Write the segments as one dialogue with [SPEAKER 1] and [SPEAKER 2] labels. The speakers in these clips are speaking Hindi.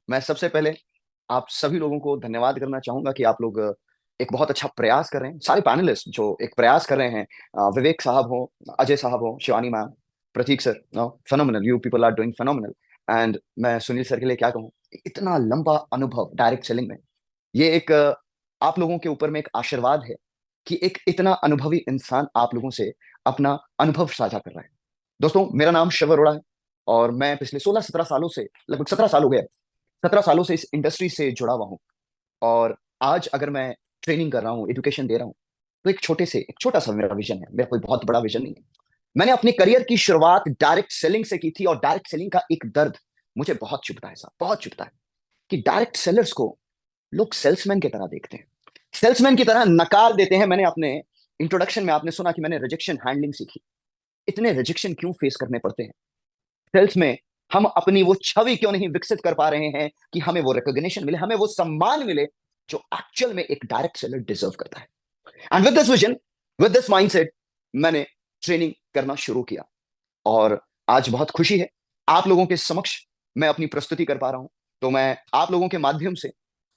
[SPEAKER 1] मैं सबसे पहले आप सभी लोगों को धन्यवाद करना चाहूंगा कि आप लोग एक बहुत अच्छा प्रयास कर रहे हैं। सारे पैनलिस्ट जो एक प्रयास कर रहे हैं, विवेक साहब हो, अजय साहब हो, Shivani ma'am, Pratik sir, phenomenal, you people are doing phenomenal. And मैं सुनील सर के लिए क्या कहूँ, इतना लंबा अनुभव डायरेक्ट सेलिंग में, ये एक आप लोगों के ऊपर में एक आशीर्वाद है कि एक इतना अनुभवी इंसान आप लोगों से अपना अनुभव साझा कर रहा है। दोस्तों, मेरा नाम शिव अरोड़ा है और मैं पिछले 16-17 सालों से, लगभग 17 साल हो गए, 17 सालों से इस इंडस्ट्री से जुड़ा हुआ हूं। और आज अगर मैं ट्रेनिंग कर रहा हूँ, एजुकेशन दे रहा हूँ, तो एक छोटा सा मेरा विजन है। मेरा कोई बहुत बड़ा विजन नहीं है। मैंने अपनी करियर की शुरुआत डायरेक्ट सेलिंग से की थी और डायरेक्ट सेलिंग का एक दर्द मुझे बहुत चुभता है साहब, बहुत चुभता है कि डायरेक्ट सेलर्स को लोग सेल्समैन की तरह देखते हैं, सेल्समैन की तरह नकार देते हैं। मैंने अपने इंट्रोडक्शन में आपने सुना कि मैंने रिजेक्शन हैंडलिंग सीखी। इतने रिजेक्शन क्यों फेस करने पड़ते हैं सेल्स में? हम अपनी वो छवि क्यों नहीं विकसित कर पा रहे हैं कि हमें वो रिकॉग्निशन मिले, हमें वो सम्मान मिले जो एक्चुअल में एक डायरेक्ट सेलर डिजर्व करता है। And with this vision, with this mindset, मैंने ट्रेनिंग करना शुरू किया और आज बहुत खुशी है आप लोगों के समक्ष मैं अपनी प्रस्तुति कर पा रहा हूं। तो मैं आप लोगों के माध्यम से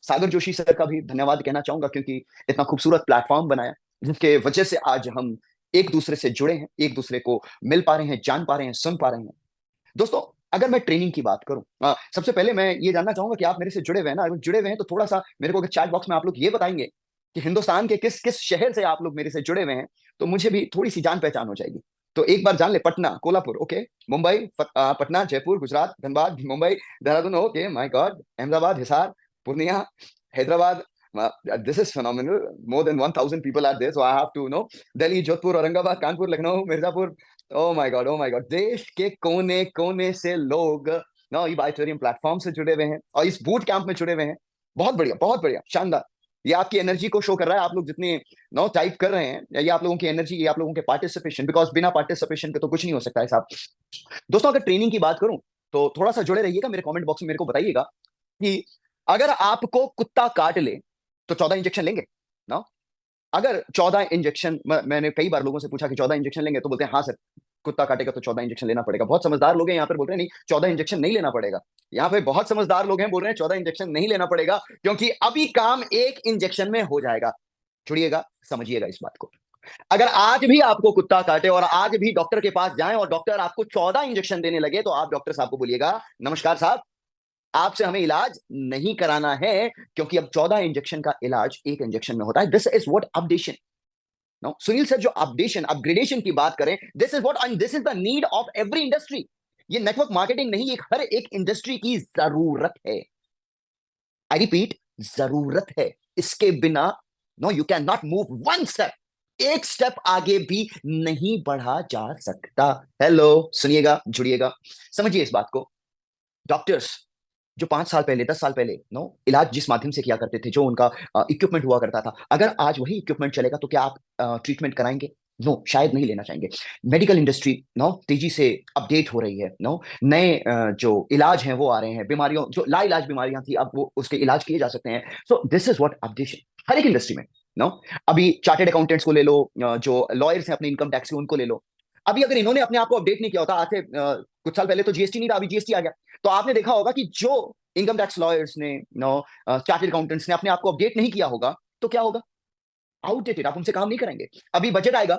[SPEAKER 1] सागर जोशी सर का भी धन्यवाद कहना चाहूंगा, क्योंकि इतना खूबसूरत प्लेटफॉर्म बनाया जिसके वजह से आज हम एक दूसरे से जुड़े हैं, एक दूसरे को मिल पा रहे हैं, जान पा रहे हैं, सुन पा रहे हैं। दोस्तों, अगर मैं ट्रेनिंग की बात करूं, सबसे पहले मैं ये जानना चाहूंगा कि आप मेरे से जुड़े हुए हैं ना? अगर जुड़े हुए हैं तो थोड़ा सा मेरे को अगर चैट बॉक्स में आप लोग ये बताएंगे कि हिंदुस्तान के किस किस शहर से आप लोग मेरे से जुड़े हुए हैं, तो मुझे भी थोड़ी सी जान पहचान हो जाएगी। तो एक बार जान ले, Patna, Kolhapur, okay, Mumbai, Patna, Jaipur, Gujarat, Dhanbad, Mumbai, Dehradun, okay, my God, Ahmedabad, Hisar, Purnia, Hyderabad. This is phenomenal. More than 1,000 people are there, so I have to know. Delhi, Jodhpur, Aurangabad, Kanpur, Lucknow, Mirzapur. Oh my God, oh my God, देश के कोने कोने से लोग ना ये बाइथेरियम प्लेटफॉर्म से जुड़े हुए हैं और इस बूट कैंप में जुड़े हुए हैं। बहुत बढ़िया, बहुत बढ़िया, शानदार। ये आपकी एनर्जी को शो कर रहा है। आप लोग जितने नो टाइप कर रहे हैं, ये आप लोगों की एनर्जी, ये आप लोगों के पार्टिसिपेशन, बिकॉज बिना पार्टिसिपेशन के तो कुछ नहीं हो सकता है साहब। दोस्तों, अगर ट्रेनिंग की बात करूं तो थोड़ा सा जुड़े रहिएगा, मेरे कमेंट बॉक्स में मेरे को बताइएगा कि अगर आपको कुत्ता काट ले तो 14 इंजेक्शन लेंगे ना? अगर 14 इंजेक्शन, मैंने कई बार लोगों से पूछा कि 14 इंजेक्शन लेंगे, तो बोलते हैं हाँ सर, कुत्ता काटेगा तो 14 इंजेक्शन लेना पड़ेगा। बहुत समझदार लोग हैं यहाँ पर, बोल रहे हैं नहीं 14 इंजेक्शन नहीं लेना पड़ेगा। यहाँ पे बहुत समझदार लोग हैं, बोल रहे हैं 14 इंजेक्शन नहीं लेना पड़ेगा क्योंकि अभी काम एक इंजेक्शन में हो जाएगा। जुड़िएगा, समझिएगा इस बात को। अगर आज भी आपको कुत्ता काटे और आज भी डॉक्टर के पास जाएं और डॉक्टर आपको 14 इंजेक्शन देने लगे, तो आप डॉक्टर साहब को बोलिएगा नमस्कार साहब, आपसे हमें इलाज नहीं कराना है, क्योंकि अब 14 इंजेक्शन का इलाज एक इंजेक्शन में होता है। This is what updation. No Sunil sir, जो अपडेशन, अपग्रेडेशन की बात करें, this is what, this is the need of every industry. ये नेटवर्क मार्केटिंग नहीं, एक हर एक इंडस्ट्री की जरूरत है। आई रिपीट, जरूरत है। इसके बिना no you can not move one step, एक स्टेप आगे भी नहीं बढ़ा जा सकता। हेलो, सुनिएगा, जुड़िएगा, समझिए इस बात को। डॉक्टर्स जो 5 साल पहले, 10 साल पहले नो इलाज जिस माध्यम से किया करते थे, जो उनका इक्विपमेंट हुआ करता था, अगर आज वही इक्विपमेंट चलेगा तो क्या आप ट्रीटमेंट कराएंगे? नो, शायद नहीं लेना चाहेंगे। मेडिकल इंडस्ट्री नो तेजी से अपडेट हो रही है। नो नए जो इलाज हैं वो आ रहे हैं, बीमारियों जो लाइलाज बीमारियां थी अब वो उसके इलाज किए जा सकते हैं। So this is what updation हर एक इंडस्ट्री में। नो अभी चार्टेड अकाउंटेंट्स को ले लो, जो लॉयर्स हैं अपने इनकम टैक्स के, उनको ले लो। अभी अगर इन्होंने अपने आप को अपडेट नहीं किया होता, आज से कुछ साल पहले तो जीएसटी नहीं था, अभी जीएसटी आ गया, तो आपने देखा होगा कि जो इनकम टैक्स लॉयर्स ने, नो चार्टेड अकाउंटेंट्स ने अपने आप को अपडेट नहीं किया होगा, तो क्या होगा? आउटडेटेड, आप उनसे काम नहीं कराएंगे। अभी बजट आएगा,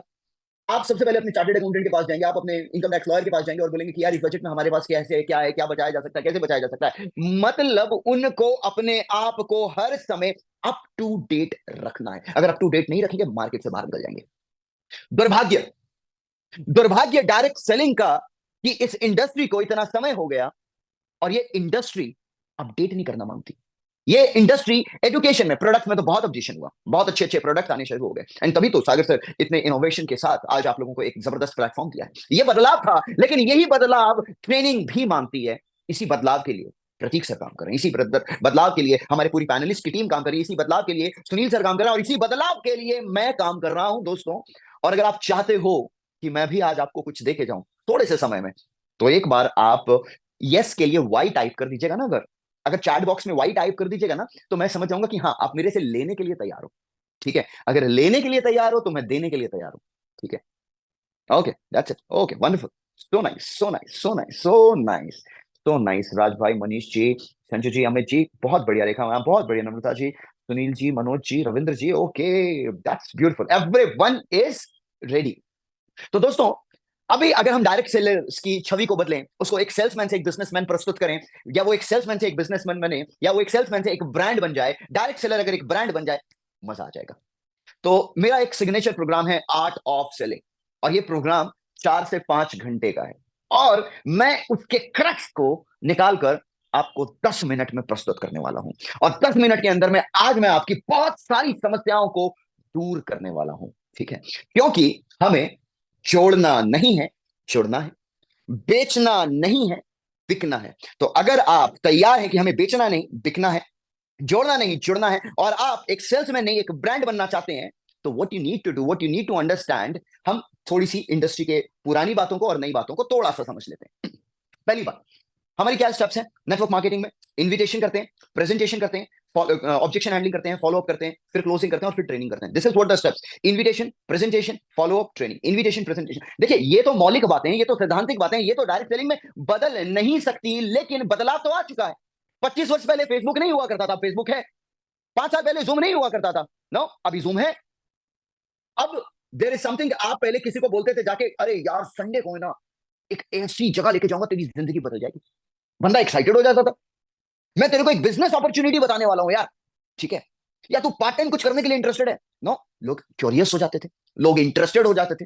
[SPEAKER 1] आप सबसे पहले अपने चार्टेड अकाउंटेंट के पास जाएंगे, आप अपने इनकम टैक्स लॉयर के पास जाएंगे और बोलेंगे कि यार इस बजट में हमारे पास कैसे है, क्या है, क्या बचाया जा सकता है, कैसे बचाया जा सकता है। मतलब उनको अपने आप को हर समय अप टू डेट रखना है। अगर अप टू डेट नहीं रखेंगे, मार्केट से बाहर निकल जाएंगे। दुर्भाग्य, दुर्भाग्य डायरेक्ट सेलिंग का कि इस इंडस्ट्री को इतना समय हो गया और ये इंडस्ट्री अपडेट नहीं करना मांगती। ये इंडस्ट्री एजुकेशन में, प्रोडक्ट में तो बहुत अपडेशन हुआ, बहुत अच्छे अच्छे प्रोडक्ट आने शुरू हो गए, एंड तभी तो सागर सर इतने इनोवेशन के साथ आज आप लोगों को एक जबरदस्त प्लेटफॉर्म दिया है। ये बदलाव था, लेकिन यही बदलाव ट्रेनिंग भी मांगती है। इसी बदलाव के लिए प्रतीक सर काम कर रहे हैं, इसी बदलाव के लिए हमारे पूरी पैनलिस्ट की टीम काम कर रही है, इसी बदलाव के लिए सुनील सर काम कर रहे हैं और इसी बदलाव के लिए मैं काम कर रहा हूं दोस्तों। और अगर आप चाहते हो कि मैं भी आज आपको कुछ देके जाऊं थोड़े से समय में, तो एक बार आप यस के लिए वाई टाइप कर दीजिएगा ना। अगर अगर चैट बॉक्स में वाई टाइप कर दीजिएगा ना, तो मैं समझ जाऊंगा कि हाँ, आप मेरे से लेने के लिए तैयार हो। ठीक है, अगर लेने के लिए तैयार हो तो मैं देने के लिए तैयार हूं। ठीक है, okay, that's it, okay, wonderful, so nice, so nice, so nice, so nice. तो नाइस राज भाई, मनीष जी, संजू जी, अमित जी, बहुत बढ़िया रेखा मैम, बहुत बढ़िया Namrata ji, Sunil ji, Manoj ji, Ravindra ji. Okay, that's beautiful, everyone is ready. तो दोस्तों, अभी अगर हम डायरेक्ट सेलर्स की छवि को बदलें, उसको एक सेल्समैन से एक बिजनेसमैन प्रस्तुत करें, या वो एक सेल्समैन से एक बिजनेसमैन बने, या वो एक सेल्समैन से एक ब्रांड बन जाए, डायरेक्ट सेलर अगर एक ब्रांड बन जाए, मजा आ जाएगा। तो मेरा एक सिग्नेचर प्रोग्राम है आर्ट ऑफ सेलिंग, और ये प्रोग्राम 4 से 5 घंटे का है, और मैं उसके क्रक्स को निकालकर आपको 10 मिनट में प्रस्तुत करने वाला हूं। और 10 मिनट के अंदर में आज मैं आपकी बहुत सारी समस्याओं को दूर करने वाला हूं। ठीक है, क्योंकि हमें जोड़ना नहीं है, जुड़ना है। बेचना नहीं है, बिकना है। तो अगर आप तैयार हैं कि हमें बेचना नहीं, बिकना है, जोड़ना नहीं, जुड़ना है, और आप एक सेल्समैन नहीं एक ब्रांड बनना चाहते हैं, तो what you need to do, what you need to understand, हम थोड़ी सी इंडस्ट्री के पुरानी बातों को और नई बातों को थोड़ा सा समझ लेते हैं। पहली बात, हमारी क्या स्टेप्स हैं नेटवर्क मार्केटिंग में? इन्विटेशन करते हैं, प्रेजेंटेशन करते हैं, ऑब्जेक्शन हैंडलिंग करते हैं, फॉलो अप करते हैं, फिर क्लोजिंग करते हैं, और फिर ट्रेनिंग करते हैं। This is what the steps: invitation, presentation, follow up, training. Invitation, presentation, देखिए ये तो मौलिक बातें हैं, ये तो सैद्धांतिक बातें हैं, ये तो डायरेक्ट सेलिंग में बदल नहीं सकती, लेकिन बदलाव तो आ चुका है। 25 वर्ष पहले फेसबुक नहीं हुआ करता था, फेसबुक है। 5 साल पहले जूम नहीं हुआ करता था, नो, अभी जूम है। अब देयर इज समथिंग, आप पहले किसी को बोलते थे जाके, अरे यार संडे को है ना, एक ऐसी जगह लेके जाऊंगा तेरी जिंदगी बदल जाएगी, बंदा एक्साइटेड हो जाता था। मैं तेरे को एक बिजनेस अपॉर्चुनिटी बताने वाला हूं यार, ठीक है, या तू पार्ट टाइम कुछ करने के लिए इंटरेस्टेड है? नो, लोग क्यूरियस हो जाते थे, लोग इंटरेस्टेड हो जाते थे।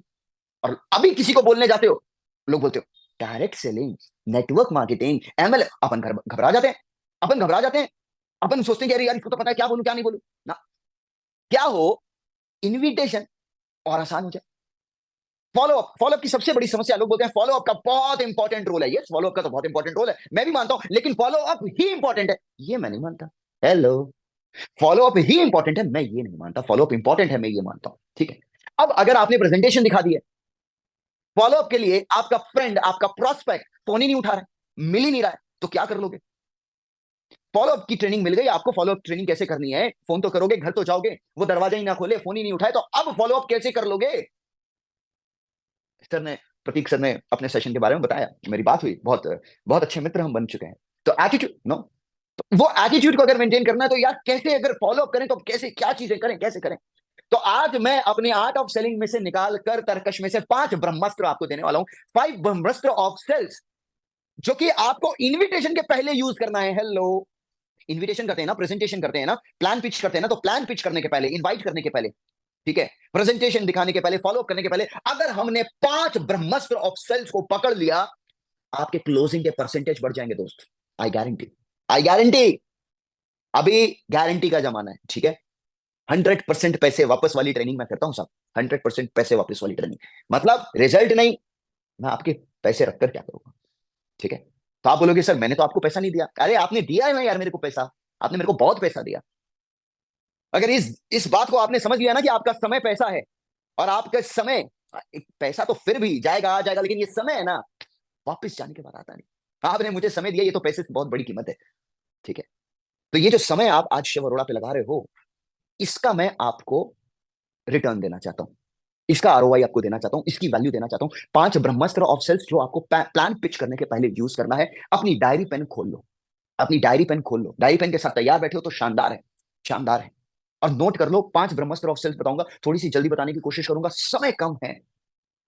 [SPEAKER 1] और अभी किसी को बोलने जाते हो, लोग बोलते हो direct selling, network marketing, ML, अपन घबरा जाते हैं, अपन घबरा जाते हैं, अपन सोचते हैं कि अरे यार इसको तो पता है, क्या बोलूं क्या नहीं बोलूं ना। क्या हो, इनविटेशन और आसान हो जाए। फॉलोअप, फॉलोअप की सबसे बड़ी समस्या, लोग बोलते हैं फॉलोअप का बहुत इंपॉर्टेंट रोल है। यस, फॉलोअप का तो बहुत इंपॉर्टेंट रोल है, मैं भी मानता हूं, लेकिन फॉलोअप ही इंपॉर्टेंट है, ये मैं नहीं मानता। हेलो, फॉलोअप ही इंपॉर्टेंट है, मैं ये नहीं मानता। फॉलोअप इंपॉर्टेंट है, मैं ये मानता हूं। ठीक है, अब अगर आपने प्रेजेंटेशन दिखा दी है, फॉलोअप के लिए आपका फ्रेंड, आपका प्रोस्पेक्ट फोन ही नहीं उठा रहा है, मिल ही नहीं रहा है, तो क्या कर लोगे? फॉलोअप की ट्रेनिंग मिल गई आपको, फॉलोअप ट्रेनिंग कैसे करनी है, फोन तो करोगे, घर तो जाओगे, वो दरवाजा ही ना खोले, फोन ही नहीं उठाए, तो अब फॉलोअप कैसे कर लोगे? सर ने, प्रतीक सर ने अपने सेशन के बारे में बताया, मेरी बात हुई, बहुत बहुत अच्छे मित्र हम बन चुके हैं। तो एटीट्यूड, नो, तो वो एटीट्यूड को अगर मेंटेन करना है, तो यार कैसे, अगर फॉलो अप करें तो कैसे, क्या चीजें करें, कैसे करें? तो आज मैं अपने आर्ट ऑफ सेलिंग में से निकाल कर तरकश में से 5 ब्रह्मास्त्र आपको देने वाला हूं। 5 ब्रह्मास्त्र ऑफ सेल्स, जो कि आपको इनविटेशन के पहले यूज करना है। हेलो, इनविटेशन करते हैं ना, प्रेजेंटेशन करते हैं ना, प्लान पिच करते हैं ना, तो प्लान पिच करने के पहले, इनवाइट करने के पहले, ठीक है, प्रेजेंटेशन दिखाने के पहले, फॉलो अप करने के पहले, अगर हमने 5 ब्रह्मास्त्र ऑफ सेल्स को पकड़ लिया, आपके क्लोजिंग के परसेंटेज बढ़ जाएंगे दोस्त। I guarantee, I guarantee. अभी गारंटी का जमाना है, ठीक है। 100% पैसे वापस वाली ट्रेनिंग मैं करता हूं साहब। 100% पैसे वापस वाली ट्रेनिंग, मतलब रिजल्ट नहीं, मैं आपके पैसे रखकर क्या करूंगा? ठीक है, तो आप बोलोगे सर मैंने तो आपको पैसा नहीं दिया। अरे आपने दिया है ना यार मेरे को पैसा, आपने मेरे को बहुत पैसा दिया। अगर इस बात को आपने समझ लिया ना कि आपका समय पैसा है, और आपका समय, पैसा तो फिर भी जाएगा आ जाएगा, लेकिन ये समय है ना, वापस जाने के बाद आता नहीं। आपने मुझे समय दिया, ये तो पैसे से बहुत बड़ी कीमत है। ठीक है, तो ये जो समय आप आज शिव अरोड़ा पे लगा रहे हो, इसका मैं आपको रिटर्न देना चाहता हूं, इसका आरओआई आपको देना चाहता हूं, इसकी वैल्यू देना चाहता हूं। 5 ब्रह्मास्त्र ऑफ सेल्स जो आपको प्लान पिच करने के पहले यूज करना है। अपनी डायरी पेन खोल लो, अपनी डायरी पेन खोल लो, डायरी पेन के साथ तैयार बैठे हो तो शानदार है, शानदार है। और नोट कर लो, 5 ब्रह्मास्त्र ऑफ सेल्स बताऊंगा, थोड़ी सी जल्दी बताने की कोशिश करूंगा, समय कम है,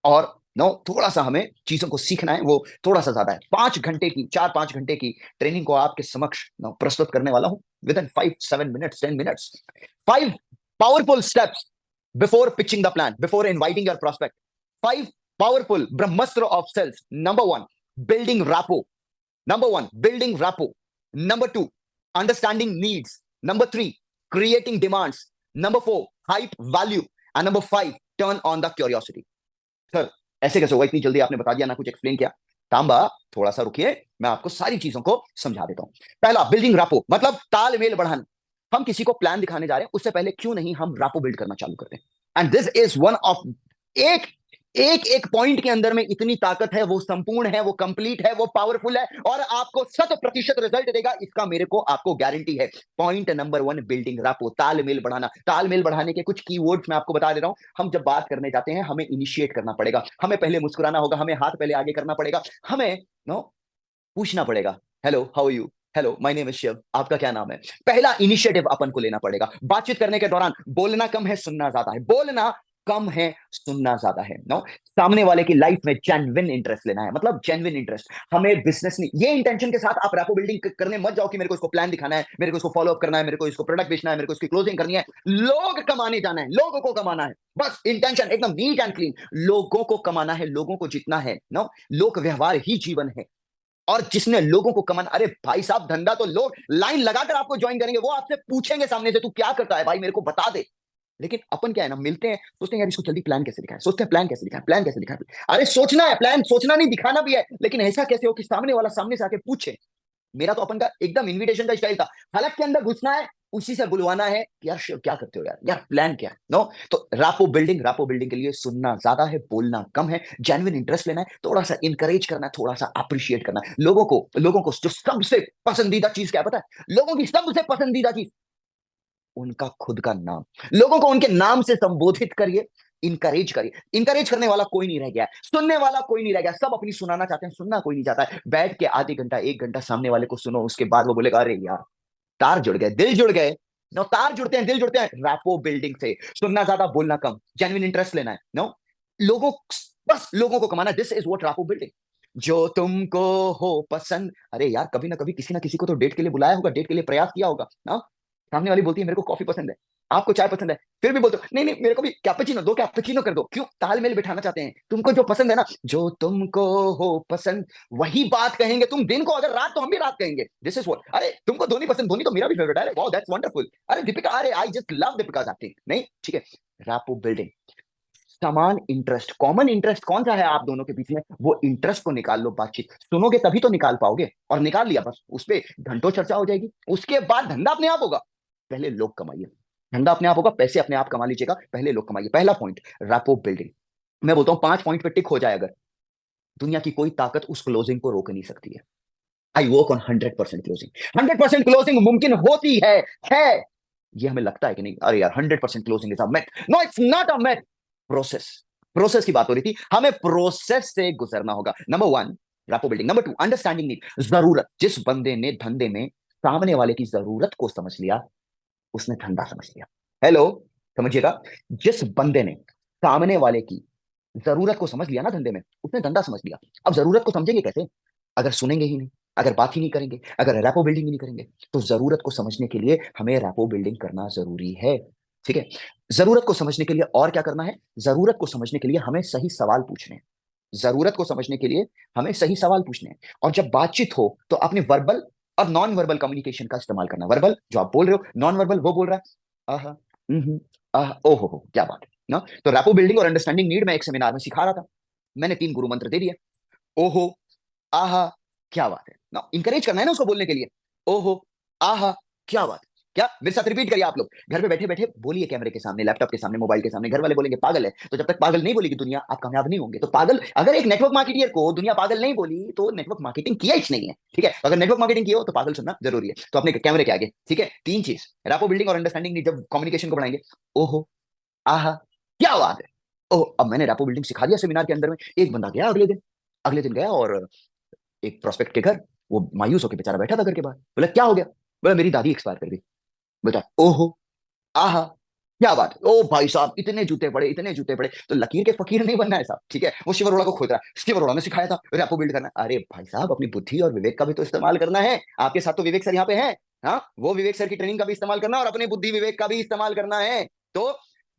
[SPEAKER 1] और नो, थोड़ा सा हमें चीजों को सीखना है, वो थोड़ा सा ज्यादा है। 5 घंटे की, 4-5 घंटे की ट्रेनिंग को आपके समक्ष नो प्रस्तुत करने वाला हूं, with in 5-7 minutes, 10 minutes. 5 powerful steps before pitching the plan, before inviting your prospect. 5 powerful brahmastra of sales. Number one, building rapport. Number one, building rapport. Number two, understanding needs. Number three, creating demands. Number four, hype value. And number five, turn on the curiosity. Sir ऐसे कैसे होगा, इतनी जल्दी आपने बता दिया ना, कुछ एक्सप्लेन किया। तांबा, थोड़ा सा रुकिए, मैं आपको सारी चीजों को समझा देता हूं। पहला, बिल्डिंग रापो, मतलब तालमेल बढ़ाना। हम किसी को प्लान दिखाने जा रहे हैं, उससे पहले क्यों नहीं हम रापो बिल्ड करना चालू करते हैं? And this is one of, एक एक एक पॉइंट के अंदर में इतनी ताकत है, वो संपूर्ण है, वो कंप्लीट है, वो पावरफुल है, और आपको 100% रिजल्ट देगा, इसका मेरे को आपको गारंटी है। पॉइंट नंबर 1, बिल्डिंग रापो, तालमेल बढ़ाना। तालमेल बढ़ाने के कुछ कीवर्ड्स मैं आपको बता दे रहा हूं। हम जब बात करने जाते हैं, हमें इनिशिएट करना पड़ेगा, हमें पहले मुस्कुराना होगा, हमें हाथ पहले आगे करना पड़ेगा, हमें नो पूछना पड़ेगा, hello how are you, hello my name is Shiv, आपका क्या नाम है। पहला इनिशिएटिव अपन को लेना पड़ेगा। बातचीत करने के दौरान बोलना कम है, सुनना ज्यादा है। बोलना कम है, सुनना ज्यादा है। नो, सामने वाले की लाइफ में जेन्युइन इंटरेस्ट लेना है, मतलब जेन्युइन इंटरेस्ट। हमें बिजनेस नहीं, ये इंटेंशन के साथ आप रैपो बिल्डिंग करने मत जाओ कि मेरे को इसको प्लान दिखाना है, मेरे को इसको फॉलो अप करना है, मेरे को इसको प्रोडक्ट बेचना है, मेरे को इसकी क्लोजिंग करनी है। लोग कमाने जाना है, लोगों को कमाना है, बस इंटेंशन एकदम नीट एंड क्लीन। लोगों को कमाना है, लोगों को जितना है। नो, लोक व्यवहार ही जीवन है। और जिसने लोगों को कमाना, अरे भाई साहब, धंधा तो लोग लाइन लगाकर आपको ज्वाइन करेंगे। वो आपसे पूछेंगे सामने से, तू क्या करता है भाई, मेरे को बता दे। लेकिन अपन क्या है ना, मिलते हैं, सोचते हैं यार इसको जल्दी प्लान कैसे दिखाएं, सोचते हैं प्लान कैसे दिखाएं, प्लान कैसे दिखाएं। अरे सोचना है, प्लान सोचना नहीं, दिखाना भी है। लेकिन ऐसा कैसे हो कि सामने वाला सामने से आके पूछे। मेरा तो अपन का एकदम इनविटेशन का स्टाइल था। हलक के अंदर घुसना है, उसी से बुलवाना है कि यार शिव क्या करते हो यार, यार प्लान क्या है। नो, तो रापो बिल्डिंग के लिए सुनना ज्यादा है, बोलना कम है। जेन्युइन इंटरेस्ट लेना है, थोड़ा सा इंकरेज करना है, थोड़ा सा अप्रिशिएट करना है। लोगों को जो सबसे पसंदीदा चीज क्या है पता है? लोगों की सबसे पसंदीदा चीज उनका खुद का नाम। लोगों को उनके नाम से संबोधित करिए, इंकरेज करिए। इंकरेज करने वाला कोई नहीं रह गया है, सुनने वाला कोई नहीं रह गया। सब अपनी सुनाना चाहते हैं, सुनना कोई नहीं चाहता है। बैठ के आधे घंटा एक घंटा सामने वाले को सुनो, उसके बाद वो बोलेगा अरे यार तार जुड़ गए, दिल जुड़ गए। नो, तार जुड़ते हैं, दिल जुड़ते हैं रैपो बिल्डिंग से। सुनना ज्यादा, बोलना कम, जेन्युइन इंटरेस्ट लेना है। नो, लोगों बस लोगों को कमाना। This is what rapport building. जो तुमको हो पसंद, अरे यार कभी ना कभी किसी ना किसी को तो डेट के लिए बुलाया होगा, डेट के लिए प्रयास किया होगा ना। सामने वाली बोलती है मेरे को कॉफी पसंद है, आपको चाय पसंद है, फिर भी बोलते हो नहीं नहीं मेरे को भी कैपेचिनो दो, कैपेचिनो कर दो। क्यों? तालमेल बिठाना चाहते हैं। तुमको जो पसंद है ना, जो तुमको हो पसंद, वही बात कहेंगे तुम दिन को, अगर रात तो हम भी रात कहेंगे। This is what. अरे तुमको धोनी पसंद, धोनी तो मेरा भी फेवरेट है। Wow that's wonderful. अरे दीपिका, अरे आई जस्ट लव दीपिका एक्टिंग। नहीं ठीक है, रैपो बिल्डिंग। समान इंटरेस्ट, कॉमन इंटरेस्ट कौन सा है आप दोनों के बीच में, वो इंटरेस्ट को निकाल लो। बातचीत सुनोगे तभी तो निकाल पाओगे, और निकाल लिया बस उस पर घंटों चर्चा हो जाएगी। उसके बाद धंधा अपने आप होगा। पहले लोग कमाइए, धंधा अपने आप होगा, पैसे अपने आप कमा लीजिएगा। पहले लोग कमाइए। पहला पॉइंट, रैपो बिल्डिंग। मैं बोलता हूं 5 पॉइंट पे टिक हो जाए अगर, दुनिया की कोई ताकत उस क्लोजिंग को रोक नहीं सकती है। I work on 100% closing. 100% closing मुमकिन होती है। ये हमें लगता है कि नहीं, अरे यार 100% closing is a math. No, it's not a math. Process, process की बात हो रही थी। हमें प्रोसेस से गुजरना होगा। Number one, rapport building. Number two, understanding need, जरूरत। जिस बंदे ने धंधे में सामने वाले की जरूरत को समझ लिया, उसने धंधा समझ लिया। हेलो, समझिएगा। जिस बंदे ने सामने वाले की जरूरत को समझ लिया ना धंधे में, उसने धंधा समझ लिया। अब जरूरत को समझेंगे कैसे? अगर सुनेंगे ही नहीं, अगर बात ही नहीं करेंगे, अगर रैपो बिल्डिंग ही नहीं करेंगे। तो जरूरत को समझने के लिए हमें रैपो बिल्डिंग करना जरूरी है। ठीक है, जरूरत को समझने के लिए और क्या करना है? जरूरत को समझने के लिए हमें सही सवाल पूछने हैं। जरूरत को समझने के लिए हमें सही सवाल पूछने हैं। और जब बातचीत हो तो अपने वर्बल और नॉन वर्बल कम्युनिकेशन का इस्तेमाल करना। वर्बल जो आप बोल रहे हो, नॉन वर्बल वो बोल रहा है आहा, ओहो हो, क्या बात है ना। तो रैपो बिल्डिंग और अंडरस्टैंडिंग नीड में एक सेमिनार में सिखा रहा था। मैंने 3 गुरु मंत्र दे दिए। ओहो, आहा, क्या बात है ना, इंकरेज करना है ना उसको बोलने के लिए। ओहो, आहा, क्या बात है। क्या मेरे साथ रिपीट करिए आप लोग, घर पे बैठे बैठे बोलिए, कैमरे के सामने, लैपटॉप के सामने, मोबाइल के सामने। घर वाले बोलेंगे पागल है, तो जब तक पागल नहीं बोलेगी दुनिया, आप कामयाब नहीं होंगे। तो पागल, अगर एक नेटवर्क मार्केटियर को दुनिया पागल नहीं बोली, तो नेटवर्क मार्केटिंग किया ही नहीं है। ठीक है, तो अगर नेटवर्क मार्केटिंग किया हो तो पागल सुनना जरूरी है। तो अपने कैमरे के आगे, ठीक है, 3 चीज, रैपो बिल्डिंग और अंडरस्टैंडिंग जब कम्युनिकेशन को बढ़ाएंगे। ओहो, आहा, क्या बात है। ओह, अब मैंने रैपो बिल्डिंग सिखा दिया सेमिनार के अंदर में। एक बंदा गया अगले दिन, गया और एक प्रोस्पेक्ट के घर, वो मायूस होकर बेचारा बैठा था घर के बाहर। बोला क्या हो गया? बोला मेरी दादी एक्सपायर कर गई। बेटा, ओहो, आहा, क्या बात है। ओ भाई साहब, इतने जूते पड़े, इतने जूते पड़े। तो लकीर के फकीर नहीं बनना है साहब, ठीक है। वो शिवरोड़ा को खोद रहा है, शिवरोड़ा ने सिखाया था रैपो बिल्ड करना। अरे भाई साहब, अपनी बुद्धि और विवेक का भी तो इस्तेमाल करना है। आपके साथ तो विवेक सर यहाँ पे हैं। हाँ, वो विवेक सर की ट्रेनिंग का भी इस्तेमाल करना, और अपनी बुद्धि विवेक का भी इस्तेमाल करना है। तो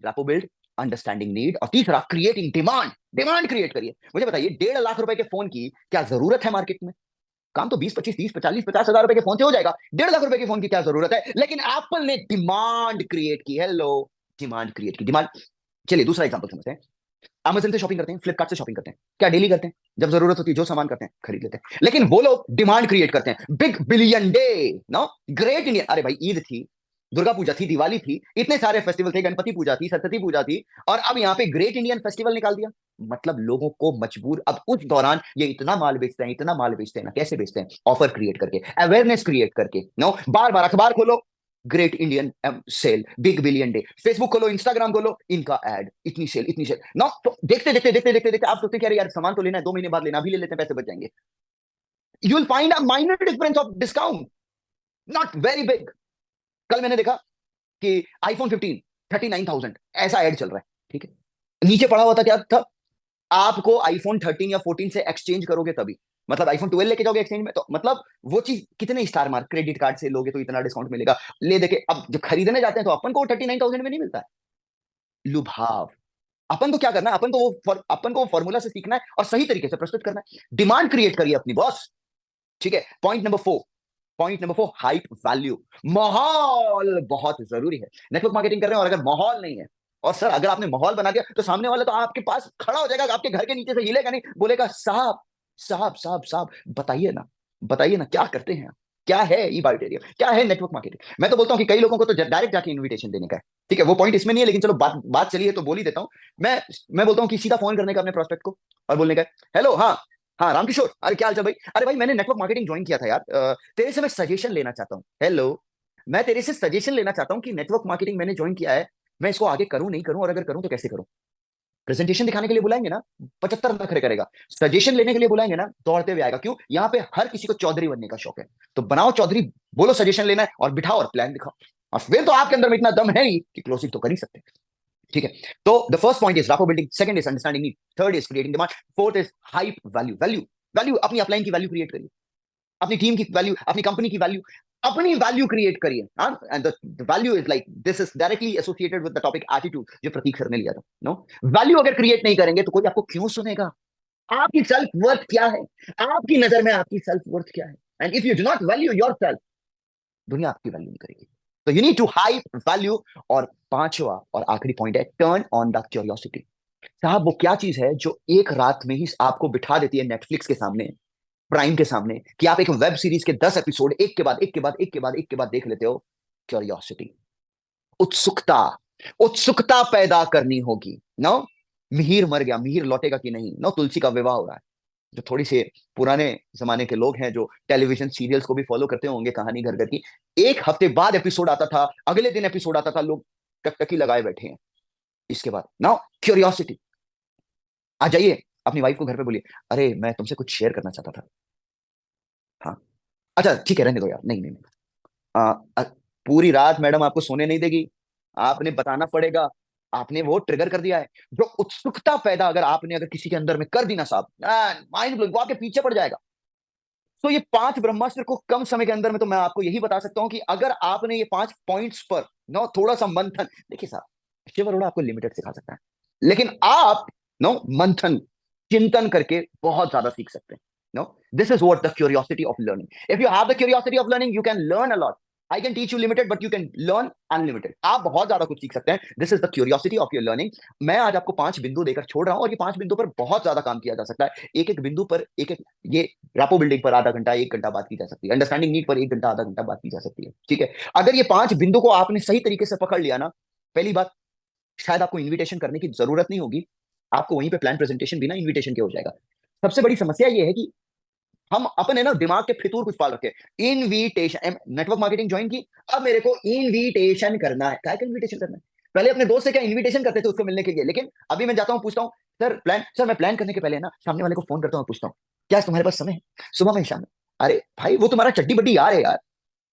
[SPEAKER 1] रैपो बिल्ड, अंडरस्टैंडिंग नीड, और तीसरा क्रिएटिंग डिमांड। डिमांड क्रिएट करिए। मुझे बताइए, 1.5 लाख रुपए के फोन की क्या जरूरत है मार्केट में? काम तो 20, 25, 30, 40, 50 हजार रुपए के फोन से हो जाएगा। 1.5 लाख रुपए के फोन की क्या जरूरत है? लेकिन एप्पल ने डिमांड क्रिएट की। हेलो, डिमांड क्रिएट की, डिमांड। चलिए दूसरा एग्जांपल समझते हैं। अमेजन से शॉपिंग करते हैं, फ्लिपकार्ट से शॉपिंग करते हैं, क्या डेली करते हैं? जब जरूरत होती है जो सामान करते हैं खरीद लेते हैं। लेकिन वो लोग डिमांड क्रिएट करते हैं। Big billion day, no, great Indian. अरे भाई, ईद थी, दुर्गा पूजा थी, दिवाली थी, इतने सारे फेस्टिवल थे, गणपति पूजा थी, सरस्वती पूजा थी, और अब यहाँ पे ग्रेट इंडियन फेस्टिवल निकाल दिया। मतलब लोगों को मजबूर, अब उस दौरान ये इतना माल बेचते हैं, इतना माल बेचते हैं ना। कैसे बेचते हैं? ऑफर क्रिएट करके, अवेयरनेस क्रिएट करके। नो, बार बार अखबार खोलो, great Indian sale, big billion day. Facebook खोलो, इंस्टाग्राम खोलो, इनका एड, इतनी सेल, इतनी सेल। नो, तो देखते देखते देखते देखते देखते आप सोचते हैं कि अरे यार सामान तो लेना है, 2 महीने बाद लेना, अभी ले लेते हैं, पैसे बच जाएंगे। You will find a minor difference of discount, not very big. कल मैंने देखा कि iPhone 15 39,000 ऐसा एड चल रहा है, ठीक है। नीचे पड़ा हुआ था क्या था, आपको iPhone 13 या 14 से एक्सचेंज करोगे तभी, मतलब iPhone 12 लेके जाओगे एक्सचेंज में, तो मतलब वो चीज कितने स्टार मार्क क्रेडिट कार्ड से लोगे तो इतना डिस्काउंट मिलेगा, ले देके अब जब खरीदने जाते हैं तो अपन को 39,000 में नहीं मिलता है। लुभाव। अपन को क्या करना है, अपन को फॉर्मूला से सीखना है और सही तरीके से प्रस्तुत करना है। डिमांड क्रिएट करिए अपनी बॉस, ठीक है। Point number 4, hype value. माहौल बहुत जरूरी है। नेटवर्क मार्केटिंग कर रहे हैं और अगर माहौल नहीं है, और सर अगर आपने माहौल बना दिया तो सामने वाला तो आपके पास खड़ा हो जाएगा, आपके घर के नीचे से हिलेगा नहीं, बोलेगा साहब साहब साहब साहब, बताइए ना, बताइए ना क्या करते हैं आप? क्या है ई बायोटेरियम, क्या है नेटवर्क मार्केटिंग? मैं तो बोलता हूँ कि कई लोगों को तो डायरेक्ट जाके इन्विटेशन देने का है, ठीक है। वो पॉइंट इसमें नहीं है, लेकिन चलो बात बात चलिए तो बोल ही देता हूँ। मैं मैं बोलता हूँ कि सीधा फोन करने का अपने प्रोस्पेक्ट को और बोलने का, हेलो, हाँ हाँ रामकिशोर, अरे क्या हाल चाल भाई, अरे भाई मैंने नेटवर्क मार्केटिंग ज्वाइन किया था यार, तेरे से मैं सजेशन लेना चाहता हूँ। हेलो, मैं तेरे से सजेशन लेना चाहता हूँ कि नेटवर्क मार्केटिंग मैंने ज्वाइन किया है, मैं इसको आगे करूं नहीं करूं, और अगर करूं तो कैसे करूं। प्रेजेंटेशन दिखाने के लिए बुलाएंगे ना, 75 नखरे करेगा। सजेशन लेने के लिए बुलाएंगे ना, दौड़ते हुए आएगा। क्यों? यहाँ पे हर किसी को चौधरी बनने का शौक है। तो बनाओ चौधरी, बोलो सजेशन लेना है और बिठाओ और प्लान दिखाओ, और फिर तो आपके अंदर में इतना दम है ही कि क्लोजिंग तो कर ही सकते हैं, ठीक है। तो the first point is rapport building, second is understanding need, third is creating demand, fourth is hype value. Value, value अपनी अपलाइन की वैल्यू क्रिएट करिए, अपनी टीम की वैल्यू, अपनी कंपनी की वैल्यू, अपनी वैल्यू क्रिएट करिए। And the value is like this is directly associated with the topic attitude, जो प्रतीक सर ने लिया था। नो, वैल्यू अगर क्रिएट नहीं करेंगे तो कोई आपको क्यों सुनेगा? आपकी सेल्फ वर्थ क्या है? आपकी नजर में आपकी सेल्फ वर्थ क्या है? And if you do not value yourself, दुनिया आपकी वैल्यू नहीं करेगी। तो you need to hype value. और पांचवा और आखिरी पॉइंट है टर्न ऑन द क्यूरियोसिटी। साहब वो क्या चीज है जो एक रात में ही आपको बिठा देती है नेटफ्लिक्स के सामने, प्राइम के सामने, कि आप एक वेब सीरीज के 10 एपिसोड एक के बाद एक के बाद एक के बाद एक के बाद देख लेते हो? क्यूरियोसिटी, उत्सुकता। उत्सुकता पैदा करनी होगी। नो, मिहिर मर गया, मिहिर लौटेगा कि नहीं? नो, तुलसी का विवाह हो रहा है। जो थोड़ी से पुराने जमाने के लोग हैं, जो टेलीविजन सीरियल्स को भी फॉलो करते होंगे, कहानी घर घर की, एक हफ्ते बाद एपिसोड आता था, अगले दिन एपिसोड आता था, लोग टकटकी लगाए बैठे हैं। इसके बाद नाउ क्यूरियोसिटी, आ जाइए अपनी वाइफ को घर पे बोलिए, अरे मैं तुमसे कुछ शेयर करना चाहता था। हाँ, अच्छा ठीक है, रहने दो यार, नहीं नहीं नहीं। आ, आ, पूरी रात मैडम आपको सोने नहीं देगी, आपने बताना पड़ेगा। आपने वो ट्रिगर कर दिया है। जो उत्सुकता पैदा अगर आपने अगर किसी के अंदर में कर दी ना साहब, माइंड ब्लोइंग, वो आपके पीछे पड़ जाएगा। तो ये 5 ब्रह्मास्त्र को कम समय के अंदर में, तो मैं आपको यही बता सकता हूं कि अगर आपने ये 5 पॉइंट्स पर नो थोड़ा सा मंथन, देखिए साहब शिव अरोड़ा आपको लिमिटेड सिखा सकता है, लेकिन आप नो मंथन, चिंतन करके बहुत ज्यादा सीख सकते हैं। No, this is what the curiosity of learning. If you have the curiosity of learning, you can learn a lot. I can teach you limited but you can learn unlimited. आप बहुत ज्यादा कुछ सीख सकते हैं। This is the curiosity of your learning. मैं आज आपको 5 बिंदु देकर छोड़ रहा हूं, और ये 5 बिंदु पर बहुत ज्यादा काम किया जा सकता है। एक एक बिंदु पर एक एक, ये रैपो बिल्डिंग पर आधा घंटा 1 घंटा बात की जा सकती है, अंडरस्टैंडिंग नीड पर 1 घंटा आधा घंटा बात की जा सकती है, ठीक है। अगर ये 5 बिंदु को आपने सही तरीके से पकड़ लिया ना, पहली बात, शायद आपको इन्विटेशन करने की जरूरत नहीं होगी, आपको वहीं पे प्लान प्रेजेंटेशन बिना इन्विटेशन के हो जाएगा। सबसे बड़ी समस्या ये है कि हम अपन है ना दिमाग के फितूर कुछ पाल रखे। इनविटेशन, नेटवर्क मार्केटिंग ज्वाइन की, अब मेरे को इनविटेशन करना है। क्या इनविटेशन करना है? पहले अपने दोस्त से क्या इनविटेशन करते थे उसको मिलने के लिए, लेकिन अभी मैं जाता हूँ, पूछता हूँ, सर मैं प्लान करने के पहले ना सामने वाले को फोन करता हूँ, पूछता हूँ क्या तुम्हारे पास समय है, सुबह में शाम में? अरे भाई वो तुम्हारा चड्डी बड्डी यार है यार,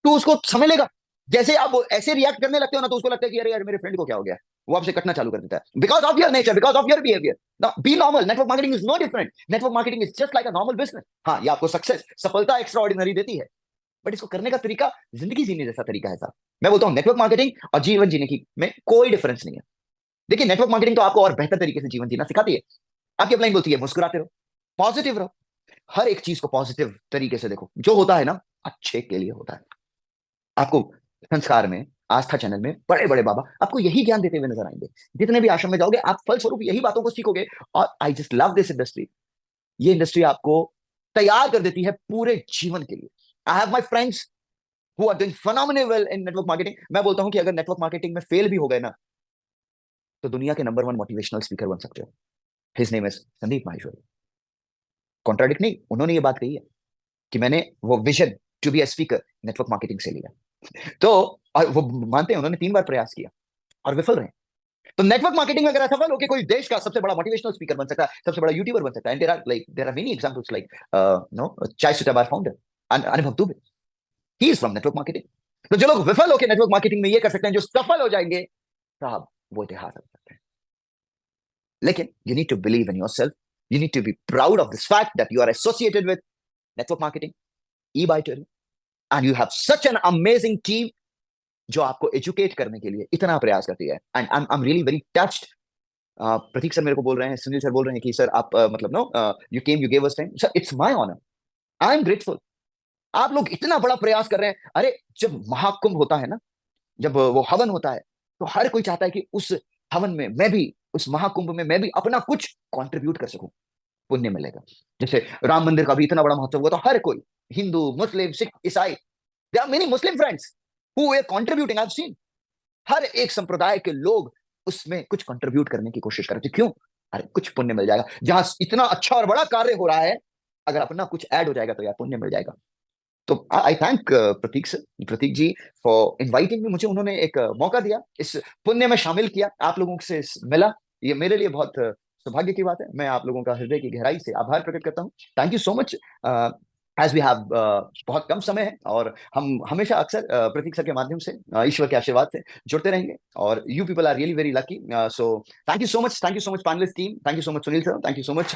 [SPEAKER 1] तो उसको समझ लेगा। जैसे आप ऐसे रिएक्ट करने लगते हो ना, तो उसको लगता है कि अरे यार मेरे फ्रेंड को क्या हो गया, वो आपसे कटना चालू कर देता है, because of your nature, because of your behaviour. Be normal, network marketing is no different, network marketing is just like a normal business. हाँ, ये आपको सक्सेस, सफलता एक्स्ट्रा ऑर्डिनरी देती है, बट इसको करने का तरीका जिंदगी जीने जैसा तरीका है साहब। मैं बोलता हूँ नेटवर्क मार्केटिंग और जीवन जीने की में कोई डिफरेंस नहीं है। देखिए, नेटवर्क मार्केटिंग तो आपको और बेहतर तरीके से जीवन जीना सिखाती है। आपकी अपलाइन बोलती है मुस्कुराते रहो, पॉजिटिव रहो, हर एक चीज को पॉजिटिव तरीके से देखो, जो होता है ना अच्छे के लिए होता है। आपको संस्कार में, आस्था चैनल में बड़े बड़े बाबा आपको यही ज्ञान देते हुए नजर आएंगे। जितने भी आश्रम में जाओगे, आप फलस्वरूप यही बातों को सीखोगे। और I just love this industry. ये इंडस्ट्री आपको तैयार कर देती है पूरे जीवन के लिए। I have my friends who are doing phenomenally well in network marketing। मैं बोलता हूं कि अगर नेटवर्क मार्केटिंग में फेल भी हो गए ना, तो दुनिया के नंबर 1 मोटिवेशनल स्पीकर बन सकते हो। His name is Sandeep Maheshwari. Contradict नहीं, उन्होंने ये बात कही है कि मैंने वो vision to be a speaker network marketing से लिया। तो और वो मानते हैं, उन्होंने 3 बार प्रयास किया और विफल रहे। तो नेटवर्क मार्केटिंग में अगर असफल हो के कोई देश का सबसे बड़ा मोटिवेशनल स्पीकर बन सकता है, सबसे बड़ा यूट्यूबर बन सकता है, and there are many examples like no Chai Sutta Bar founder Anubhav Dubey, he is from network marketing. तो जो लोग विफल होकर नेटवर्क मार्केटिंग में ये कर सकते हैं, जो सफल हो जाएंगे, साहब वो इतिहास रख सकते हैं। लेकिन you need to believe in yourself, you need to be proud of this fact that you are associated with network marketing, ई बाइटरी, and you have such an amazing team जो आपको एजुकेट करने के लिए इतना प्रयास करती है। And I am really very touched. Pratik sir मेरे को बोल रहे हैं, सुनील सर बोल रहे हैं कि सर आप मतलब no you came, you gave us time, sir it's my honour, I am grateful. आप लोग इतना बड़ा प्रयास कर रहे हैं। अरे जब महाकुंभ होता है ना, जब वो हवन होता है, तो हर कोई चाहता है कि उस हवन में मैं भी, उस महाकुंभ में मैं भी अपना कुछ कंट्रीब्यूट कर सकूं, पुण्य मिलेगा। जैसे राम मंदिर का भी इतना बड़ा महोत्सव हुआ, तो हर कोई, हिंदू, मुस्लिम, सिख, ईसाई, there are many Muslim friends who are contributing, I have seen. हर एक संप्रदाय के लोग उसमें कुछ कंट्रीब्यूट करने की कोशिश करते, क्यों? अरे कुछ पुण्य मिल जाएगा। जहां इतना अच्छा और बड़ा कार्य हो रहा है, अगर अपना कुछ ऐड हो जाएगा तो यार पुण्य मिल जाएगा। तो I thank Pratik sir, Pratik ji, for inviting me. मुझे उन्होंने एक मौका दिया, इस पुण्य में शामिल किया, आप लोगों से मिला, ये मेरे लिए बहुत सौभाग्य की बात है। मैं आप लोगों का हृदय की गहराई से आभार प्रकट करता हूँ। Thank you so much. As we have बहुत कम समय है, और हम हमेशा अक्सर प्रतीक सर के माध्यम से, ईश्वर के आशीर्वाद से जुड़ते रहेंगे, और you people are really very lucky. So thank you so much, thank you so much panellist team, thank you so much Sunil sir, thank you so much.